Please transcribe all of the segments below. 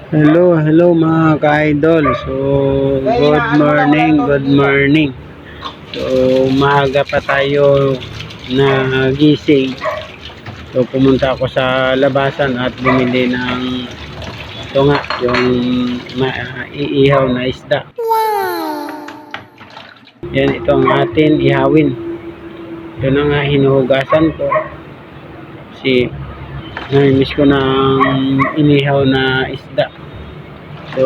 Hello mga ka-idol. So, good morning. So, maaga pa tayo na gising. So, pumunta ako sa labasan at bumili ng ito nga, yung iihaw na isda. Yan, ito ang atin ihawin. Ito na nga, hinuhugasan ko. Kasi, namimiss ko ng inihaw na isda. So,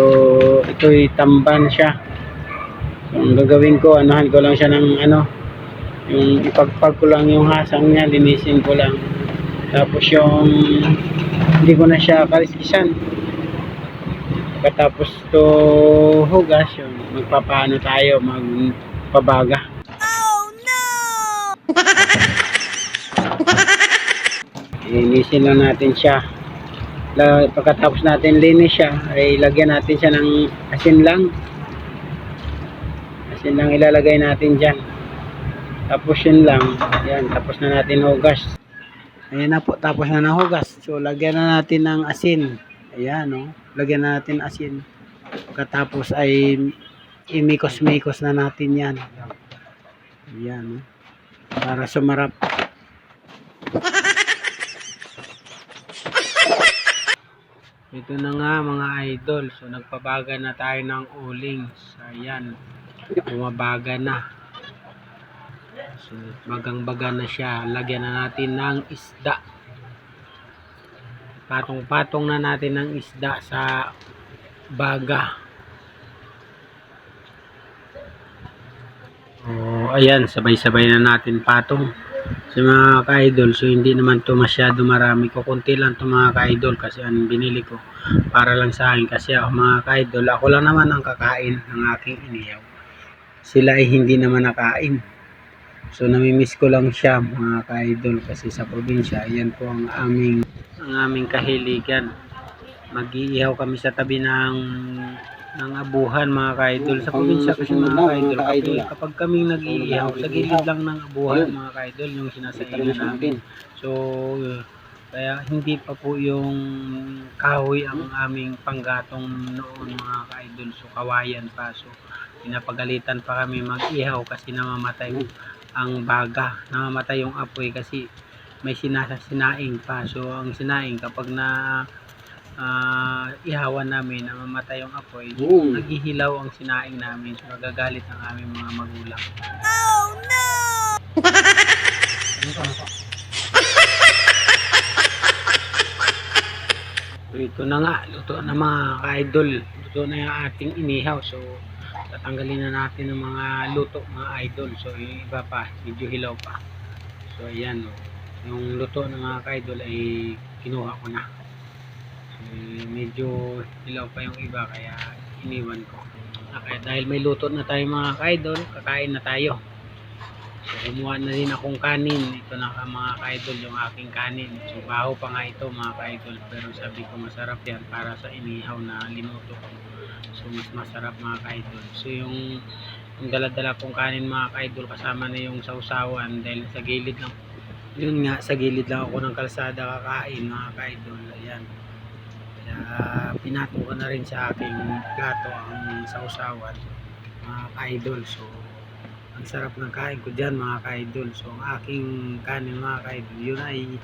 ito'y tamban siya. So, ang gagawin ko, anuhan ko lang siya ng yung ipagpag ko lang yung hasang niya, linisin ko lang. Tapos yung hindi ko na siya kaliskisan. Pagkatapos to hugas, yung magpapaano tayo, magpabaga. Oh no! Linisin lang natin siya. Pagkatapos natin linis siya, ay lagyan natin siya ng asin lang ilalagay natin dyan. Tapos yun lang, yan, tapos na natin hugas. Ayan na po, tapos na nahugas. So lagyan na natin ng asin. Ayan, no? Lagyan na natin asin. Pagkatapos ay imikos-mikos na natin yan. Ayan, no? Para sumarap. Ito na nga mga idol. So nagpabaga na tayo ng uling. So ayan, bumabaga na. So bagang-baga na siya. Lagyan na natin ng isda. Patong-patong na natin ng isda sa baga. Oh, ayan, sabay-sabay na natin patong. Sa mga ka-idol, so hindi naman to masyado marami, kukunti lang to mga ka-idol kasi ang binili ko para lang sa akin kasi ako mga ka-idol, ako lang naman ang kakain ng aking inihaw, sila ay hindi naman nakain. So namimiss ko lang siya mga ka-idol kasi sa probinsya, ayan po ang aming kahiligan. Mag-iihaw kami sa tabi ng abuhan mga ka-idol. Sa probinsya kasi mga ka-idol, kapag kami nag-iihaw, sa gilid lang ng abuhan mga ka-idol yung sinasaingan namin. So, kaya hindi pa po yung kahoy ang aming panggatong noon mga ka-idol. So, kawayan pa. So, pinapagalitan pa kami mag-ihaw kasi namamatay ang baga. Namamatay yung apoy kasi may sinaing pa. So, ang sinaing kapag ihawan namin na mamatay yung apoy, naghihilaw ang sinaing namin, so nagagalit ang aming mga magulang. Oh no! Ito na nga, luto na mga ka-idol, luto na yung ating inihaw. So tatanggalin na natin ng mga luto mga idol. So yung iba pa, medyo hilaw pa. So ayan, yung luto ng mga ka-idol ay kinuha ko na. Medyo hilaw pa yung iba kaya iniwan ko. Okay, dahil may luto na tayo mga ka-idol, kakain na tayo. So kumuha na rin akong kanin. Ito na mga ka-idol yung aking kanin. So baho pa nga ito mga ka-idol, pero sabi ko masarap yan para sa inihaw na linuto. So mas masarap mga ka-idol. So yung dala-dala kong kanin mga ka-idol, kasama na yung sausawan dahil sa gilid lang. Yun nga, sa gilid lang ako ng kalsada kakain mga ka-idol. Ayan. Pinatong ko na rin sa aking plato ang sausawan mga ka-idol. So ang sarap ng kain ko dyan mga ka-idol. So ang aking kanin mga ka-idol, yun ay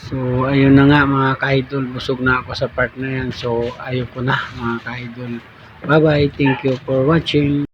so ayun na nga mga ka-idol, busog na ako sa part na yan. So ayoko na mga ka-idol. Bye bye, thank you for watching.